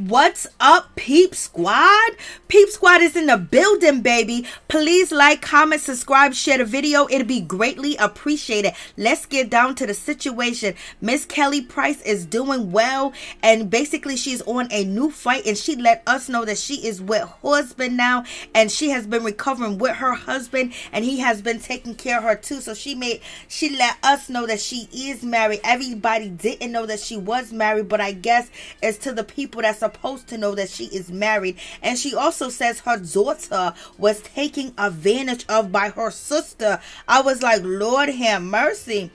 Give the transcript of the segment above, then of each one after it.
What's up, Peep Squad? Peep Squad is in the building, baby. Please like, comment, subscribe, share the video. It'll be greatly appreciated. Let's get down to the situation. Miss Kelly Price is doing well, and basically she's on a new fight, and she let us know that she is with her husband now, and she has been recovering with her husband, and he has been taking care of her too. So she let us know that she is married. Everybody didn't know that she was married, but I guess it's to the people that's supposed to know that she is married. And she also says her daughter was taken advantage of by her sister. I was like, Lord have mercy.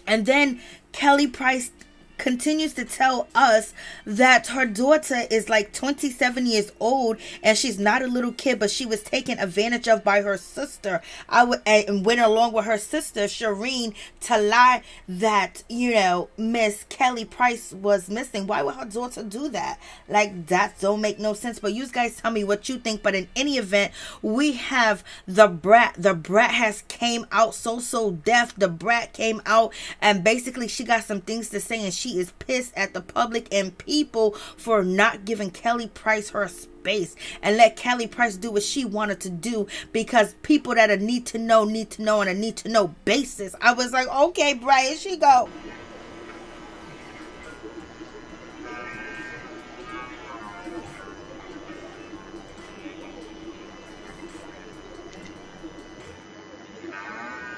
And then Kelly Price continues to tell us that her daughter is like 27 years old, and she's not a little kid, but she was taken advantage of by her sister. And went along with her sister Shireen to lie that, you know, Miss Kelly Price was missing. Why would her daughter do that? Like, that don't make no sense. But you guys tell me what you think. But in any event, we have the Brat. The Brat has came out so deaf. The Brat came out, and basically she got some things to say, and she is pissed at the public and people for not giving Kelly Price her space and let Kelly Price do what she wanted to do, because people that need to know on a need to know basis. I was like, okay, Brat, here she go.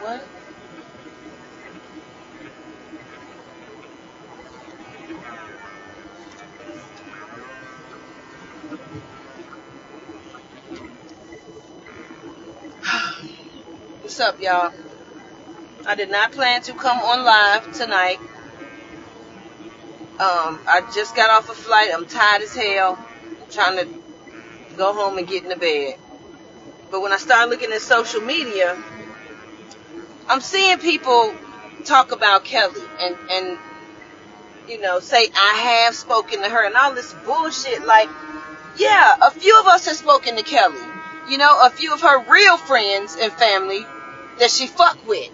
What? What's up, y'all? I did not plan to come on live tonight. I just got off a flight. I'm tired as hell. I'm trying to go home and get in the bed. But when I start looking at social media, I'm seeing people talk about Kelly and you know, say I have spoken to her and all this bullshit. Like, yeah, a few of us have spoken to Kelly. You know, a few of her real friends and family that she fuck with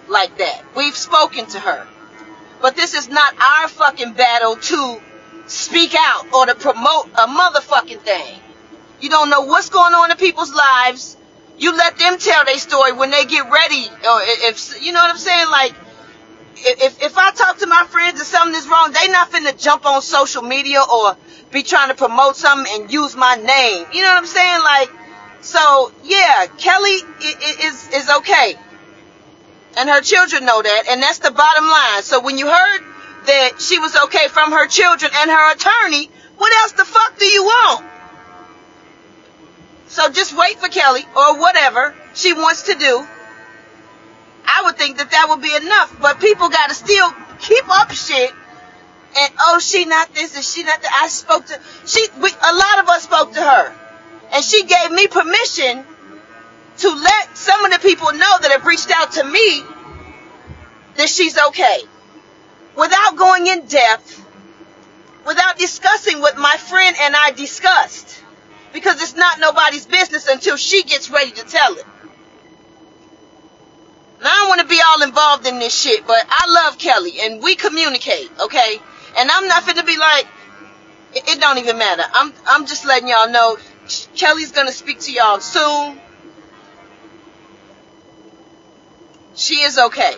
like that. We've spoken to her. But this is not our fucking battle to speak out or to promote a motherfucking thing. You don't know what's going on in people's lives. You let them tell their story when they get ready. Or if you know what I'm saying? Like, if I talk to my friends and something is wrong, they not finna jump on social media or be trying to promote something and use my name. You know what I'm saying? Like, so yeah, Kelly is okay. And her children know that, and that's the bottom line. So when you heard that she was okay from her children and her attorney, what else the fuck do you want? So just wait for Kelly or whatever she wants to do. I would think that would be enough, but people got to still keep up shit. And oh, she not this and she not that. I spoke to a lot of us spoke to her, and she gave me permission to let some of the people know that have reached out to me that she's okay, without going in depth, without discussing what my friend and I discussed, because it's not nobody's business until she gets ready to tell it. And I don't want to be all involved in this shit, but I love Kelly, and we communicate, okay? And I'm not finna be like, it don't even matter. I'm just letting y'all know, Kelly's gonna speak to y'all soon. She is okay.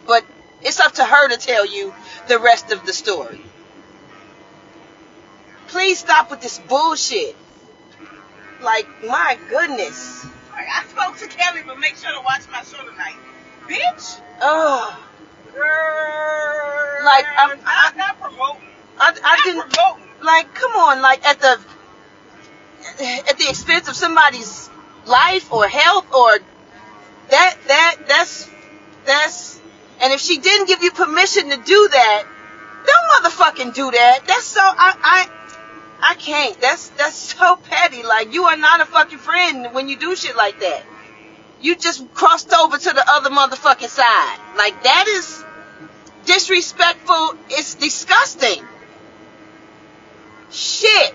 But it's up to her to tell you the rest of the story. Please stop with this bullshit. Like, my goodness. I spoke to Kelly, but make sure to watch my show tonight. Bitch. Oh. Girl. Like, I'm not promoting. I didn't. Promoting. Like, come on. Like, at the expense of somebody's life or health or that's. And if she didn't give you permission to do that, don't motherfucking do that. That's so. I can't. That's so petty. Like, you are not a fucking friend when you do shit like that. You just crossed over to the other motherfucking side. Like, that is disrespectful. It's disgusting. Shit.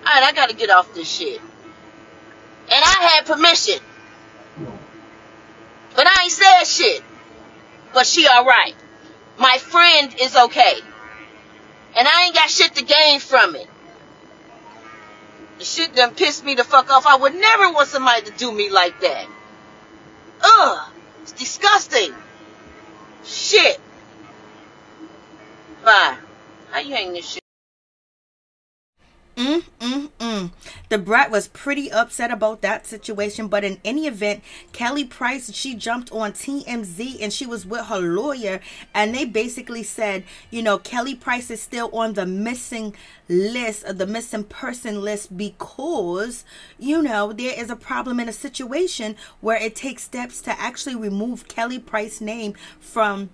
Alright, I gotta get off this shit. And I had permission. But I ain't said shit. But she alright. My friend friend is okay. And I ain't got shit to gain from it. The shit done pissed me the fuck off. I would never want somebody to do me like that. Ugh. It's disgusting. Shit. Bye. How you hang this shit? The Brat was pretty upset about that situation, but in any event, Kelly Price, she jumped on TMZ and she was with her lawyer, and they basically said, you know, Kelly Price is still on the missing list, the missing person list, because, you know, there is a problem in a situation where it takes steps to actually remove Kelly Price's name from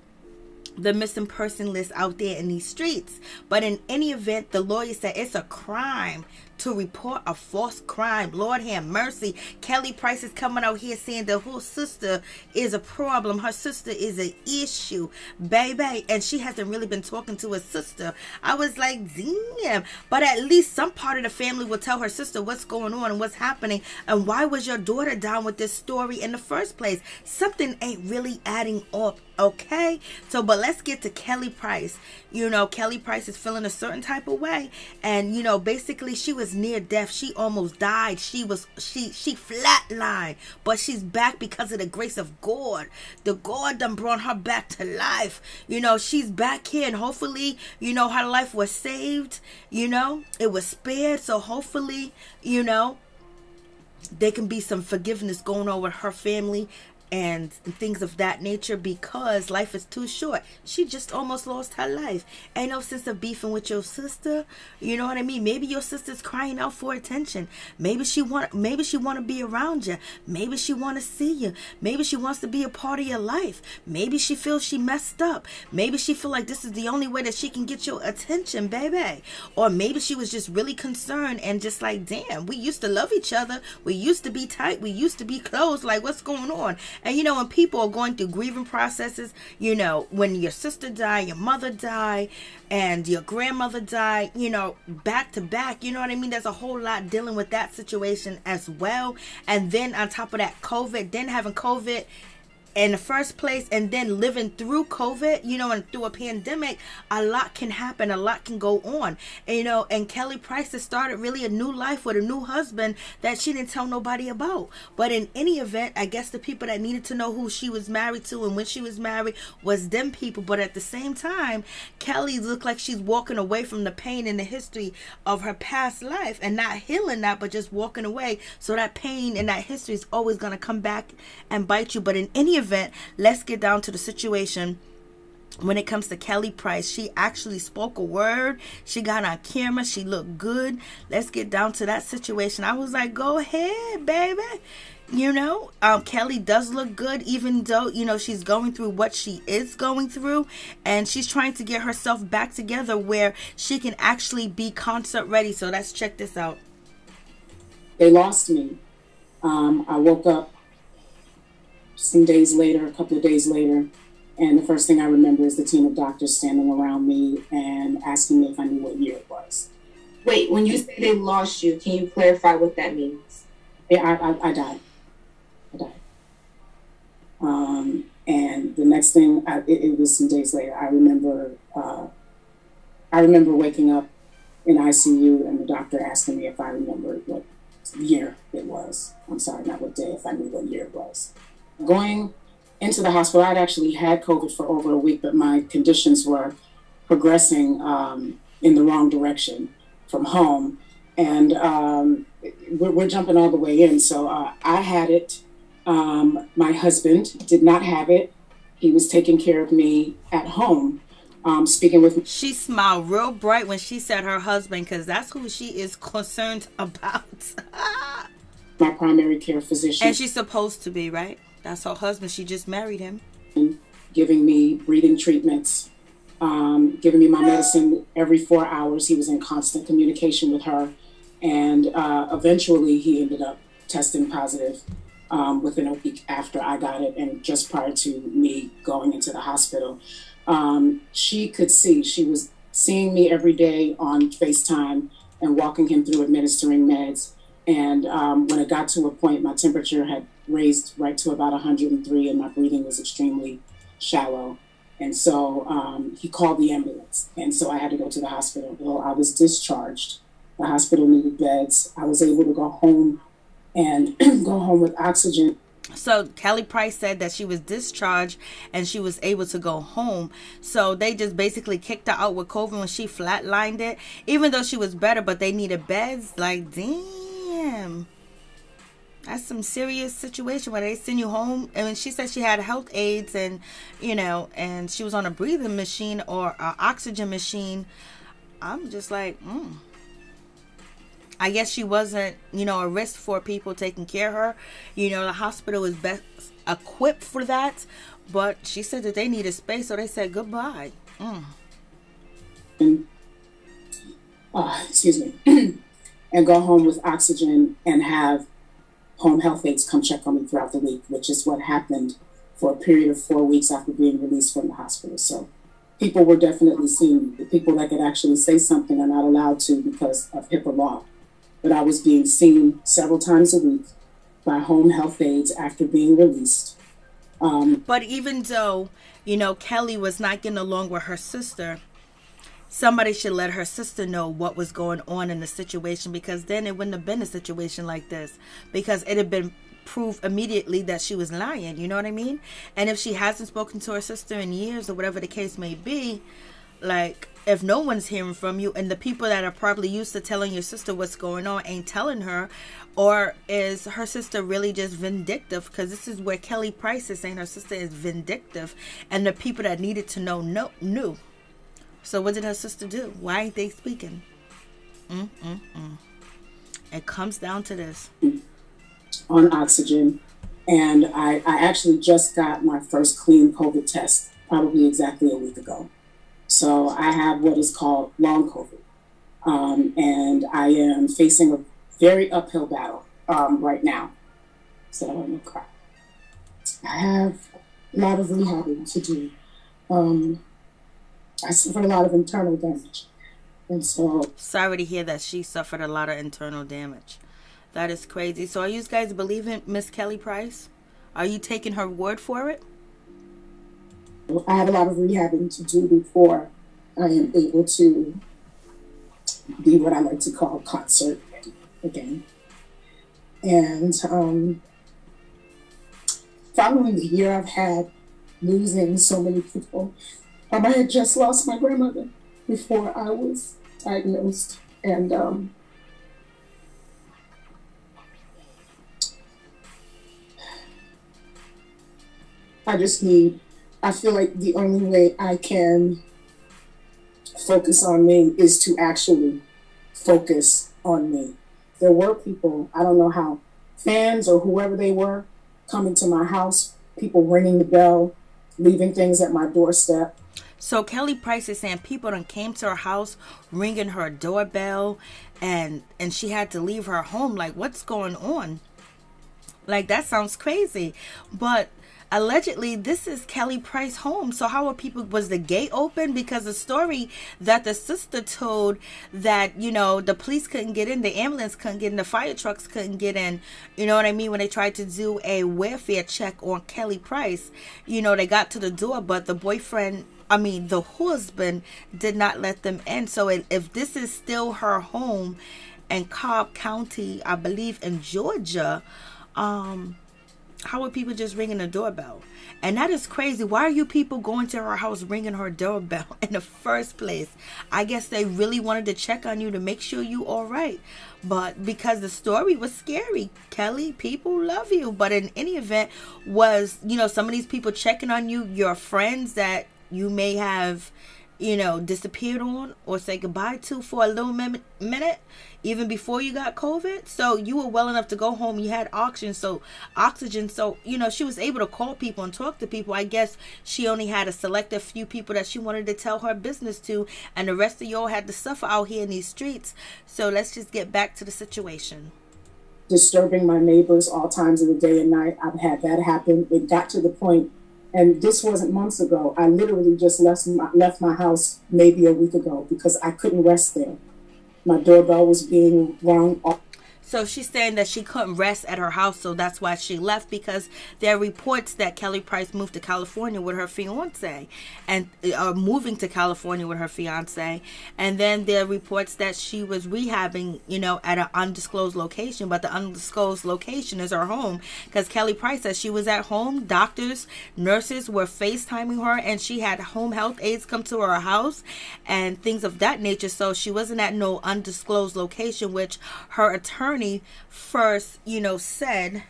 the missing person list out there in these streets. But in any event, the lawyer said it's a crime to report a false crime. Lord have mercy. Kelly Price is coming out here saying that her sister is a problem. Her sister is an issue, baby. And she hasn't really been talking to her sister. I was like, damn. But at least some part of the family will tell her sister what's going on and what's happening. And why was your daughter down with this story in the first place? Something ain't really adding up. Okay, so but let's get to Kelly Price. You know, Kelly Price is feeling a certain type of way, and you know, basically she was near death. She almost died. She flatlined, but she's back because of the grace of God. The God done brought her back to life. You know, she's back here, and hopefully, you know, her life was saved. You know, it was spared. So hopefully, you know, there can be some forgiveness going on with her family and things of that nature, because life is too short. She just almost lost her life. Ain't no sense of beefing with your sister. You know what I mean? Maybe your sister's crying out for attention. Maybe she want to be around you. Maybe she want to see you. Maybe she wants to be a part of your life. Maybe she feels she messed up. Maybe she feel like this is the only way that she can get your attention, baby. Or maybe she was just really concerned and just like, damn, we used to love each other. We used to be tight. We used to be close. Like, what's going on? And you know, when people are going through grieving processes, you know, when your sister died, your mother died, and your grandmother died, you know, back to back, you know what I mean? There's a whole lot dealing with that situation as well. And then on top of that, COVID, then having COVID in the first place, and then living through COVID, you know, and through a pandemic, a lot can happen, a lot can go on. And, you know, and Kelly Price has started really a new life with a new husband that she didn't tell nobody about. But in any event, I guess the people that needed to know who she was married to and when she was married was them people. But at the same time, Kelly looked like she's walking away from the pain and the history of her past life, and not healing that, but just walking away. So that pain and that history is always going to come back and bite you. But in any event, let's get down to the situation. When it comes to Kelly Price, she actually spoke a word. She got on camera. She looked good. Let's get down to that situation. I was like, go ahead, baby. You know, Kelly does look good, even though, you know, she's going through what she is going through, and she's trying to get herself back together where she can actually be concert ready. So let's check this out. They lost me. I woke up some days later, a couple of days later, and the first thing I remember is the team of doctors standing around me and asking me if I knew what year it was. Wait, when you say they lost you, can you clarify what that means? Yeah, I died. I died. And the next thing, it was some days later, I remember waking up in ICU and the doctor asking me if I remembered what year it was. I'm sorry, not what day, if I knew what year it was. Going into the hospital, I'd actually had COVID for over a week, but my conditions were progressing in the wrong direction from home. And we're jumping all the way in. So I had it. My husband did not have it. He was taking care of me at home, speaking with me. She smiled real bright when she said her husband, because that's who she is concerned about. My primary care physician. And she's supposed to be, right? That's her husband. She just married him. Giving me breathing treatments, giving me my medicine every 4 hours. He was in constant communication with her. And eventually he ended up testing positive within a week after I got it, and just prior to me going into the hospital. She could see. She was seeing me every day on FaceTime and walking him through administering meds. And when it got to a point, my temperature had raised right to about 103, and my breathing was extremely shallow. And so he called the ambulance. And so I had to go to the hospital. Well, I was discharged. The hospital needed beds. I was able to go home and go home with oxygen. So Kelly Price said that she was discharged and she was able to go home. So they just basically kicked her out with COVID when she flatlined it, even though she was better, but they needed beds. Like, damn. That's some serious situation where they send you home. And she said she had health aids and, you know, and she was on a breathing machine or an oxygen machine. I'm just like, I guess she wasn't, you know, a risk for people taking care of her. You know, the hospital is best equipped for that. But she said that they needed space, so they said goodbye. Excuse me. And go home with oxygen and have home health aides come check on me throughout the week, which is what happened for a period of 4 weeks after being released from the hospital. So people were definitely seeing me. The people that could actually say something are not allowed to because of HIPAA law. But I was being seen several times a week by home health aides after being released. But even though, you know, Kelly was not getting along with her sister, somebody should let her sister know what was going on in the situation, because then it wouldn't have been a situation like this, because it had been proved immediately that she was lying. You know what I mean? And if she hasn't spoken to her sister in years or whatever the case may be, like, if no one's hearing from you and the people that are probably used to telling your sister what's going on ain't telling her, or is her sister really just vindictive? Because this is where Kelly Price is saying her sister is vindictive, and the people that needed to know knew. So what did her sister do? Why ain't they speaking? It comes down to this. On oxygen. And I actually just got my first clean COVID test probably exactly a week ago. So I have what is called long COVID. And I am facing a very uphill battle right now. So I'm going to cry. I have a lot of rehabbing to do. I suffered a lot of internal damage. And so... Sorry to hear that she suffered a lot of internal damage. That is crazy. So are you guys believing Miss Kelly Price? Are you taking her word for it? I have a lot of rehabbing to do before I am able to be what I like to call concert ready again. And following the year I've had losing so many people, I had just lost my grandmother before I was diagnosed. And I feel like the only way I can focus on me is to actually focus on me. There were people, I don't know how, fans or whoever they were, coming to my house, people ringing the bell, leaving things at my doorstep. So Kelly Price is saying people done came to her house ringing her doorbell, and she had to leave her home. Like, what's going on? Like, that sounds crazy. But allegedly this is Kelly Price's home. So how are people, was the gate open? Because the story that the sister told, that, you know, the police couldn't get in, the ambulance couldn't get in, the fire trucks couldn't get in, you know what I mean, when they tried to do a welfare check on Kelly Price, you know, they got to the door, but the the husband did not let them in. So if this is still her home in Cobb County, I believe in Georgia, how are people just ringing the doorbell? And that is crazy. Why are you people going to her house ringing her doorbell in the first place? I guess they really wanted to check on you to make sure you all right. But because the story was scary, Kelly, people love you. But in any event, was, you know, some of these people checking on you, your friends that you may have, you know, disappeared on or say goodbye to for a little minute, even before you got COVID. So you were well enough to go home. You had oxygen. So, you know, she was able to call people and talk to people. I guess she only had a selective few people that she wanted to tell her business to, and the rest of y'all had to suffer out here in these streets. So let's just get back to the situation. Disturbing my neighbors all times of the day and night. I've had that happen. It got to the point, and this wasn't months ago, I literally just left my house maybe a week ago because I couldn't rest there. My doorbell was being rung off. So she's saying that she couldn't rest at her house, so that's why she left, because there are reports that Kelly Price moved to California with her fiance, and moving to California with her fiance, and then there are reports that she was rehabbing, you know, at an undisclosed location, but the undisclosed location is her home, because Kelly Price says she was at home, doctors, nurses were FaceTiming her, and she had home health aides come to her house, and things of that nature, so she wasn't at no undisclosed location, which her attorney first, you know, said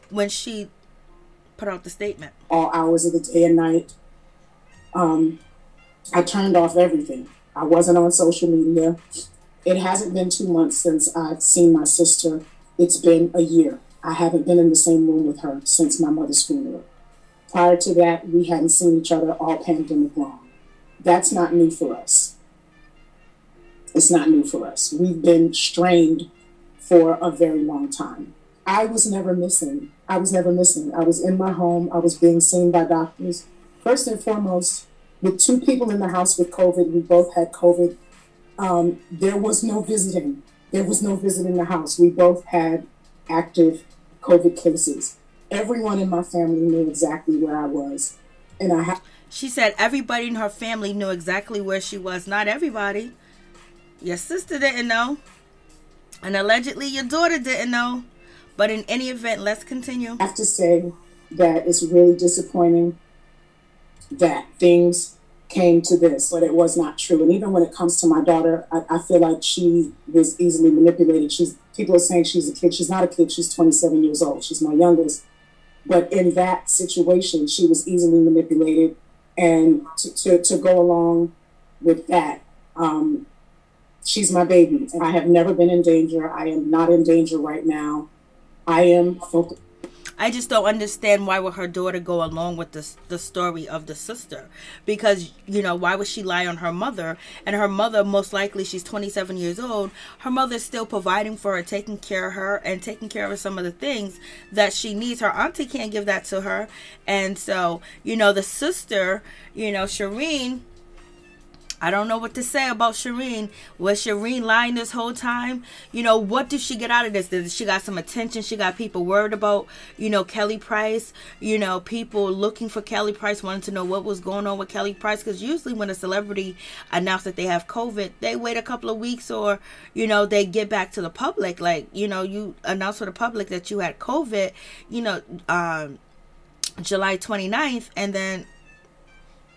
when she put out the statement. All hours of the day and night. I turned off everything. I wasn't on social media. It hasn't been 2 months since I've seen my sister. It's been a year. I haven't been in the same room with her since my mother's funeral. Prior to that, we hadn't seen each other all pandemic long. That's not new for us. It's not new for us. We've been strained for a very long time. I was never missing. I was in my home. I was being seen by doctors. First and foremost, with 2 people in the house with COVID, we both had COVID. There was no visiting. There was no visiting the house. We both had active COVID cases. Everyone in my family knew exactly where I was. And she said everybody in her family knew exactly where she was. Not everybody. Your sister didn't know. And allegedly your daughter didn't know. But in any event, let's continue. I have to say that it's really disappointing that things came to this, but it was not true. And even when it comes to my daughter, I feel like she was easily manipulated. People are saying she's a kid. She's not a kid. She's 27 years old. She's my youngest. But in that situation, she was easily manipulated. And to go along with that, she's my baby. I have never been in danger. I am not in danger right now. I am focused. I just don't understand why would her daughter go along with the story of the sister, because, you know, why would she lie on her mother? And her mother, most likely, she's 27 years old. Her mother's still providing for her, taking care of her, and taking care of some of the things that she needs. Her auntie can't give that to her. And so, you know, the sister, you know, Shireen, I don't know what to say about Shireen. Was Shireen lying this whole time? You know, what did she get out of this? Did she got some attention? She got people worried about, you know, Kelly Price. You know, people looking for Kelly Price, wanting to know what was going on with Kelly Price. Because usually when a celebrity announces that they have COVID, they wait a couple of weeks, or, you know, they get back to the public. Like, you know, you announce to the public that you had COVID, you know, July 29th, and then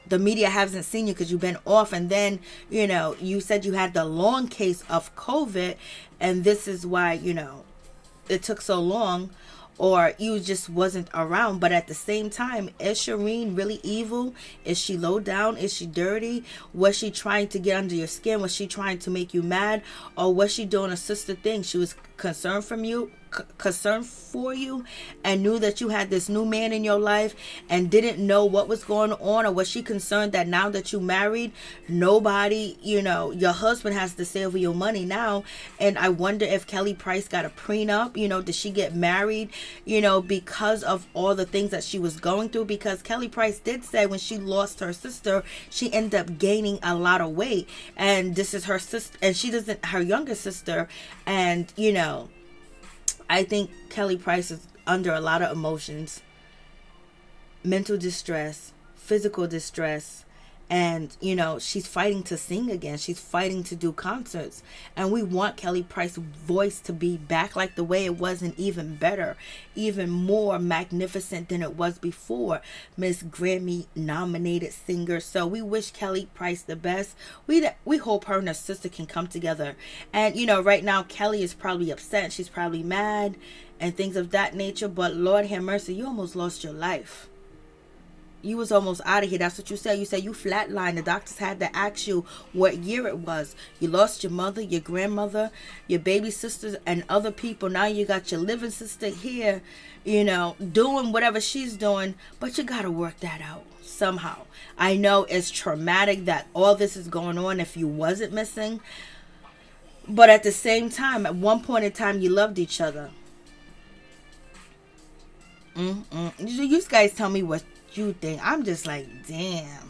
the media hasn't seen you because you've been off, and then, you know, you said you had the long case of COVID, and this is why, you know, it took so long, or you just wasn't around. But at the same time, is Shireen really evil? Is she low down? Is she dirty? Was she trying to get under your skin? Was she trying to make you mad? Or was she doing a sister thing? She was concerned for you and knew that you had this new man in your life and didn't know what was going on? Or was she concerned that now that you married, nobody, you know, your husband has to say over your money now? And I wonder if Kelly Price got a prenup. You know, did she get married, you know, because of all the things that she was going through? Because Kelly Price did say when she lost her sister, she ended up gaining a lot of weight, and this is her sister, and she doesn't, her younger sister, and, you know, I think Kelly Price is under a lot of emotions, mental distress, physical distress, and, you know, she's fighting to sing again. She's fighting to do concerts. And we want Kelly Price's voice to be back like the way it was, and even better, even more magnificent than it was before. Miss Grammy nominated singer. So we wish Kelly Price the best. We hope her and her sister can come together. And, you know, right now Kelly is probably upset. She's probably mad and things of that nature. But Lord have mercy, you almost lost your life. You was almost out of here. That's what you said. You said you flatlined. The doctors had to ask you what year it was. You lost your mother, your grandmother, your baby sisters, and other people. Now you got your living sister here, you know, doing whatever she's doing. But you got to work that out somehow. I know it's traumatic that all this is going on if you wasn't missing. But at the same time, at one point in time, you loved each other. You guys tell me what you think. I'm just like, damn.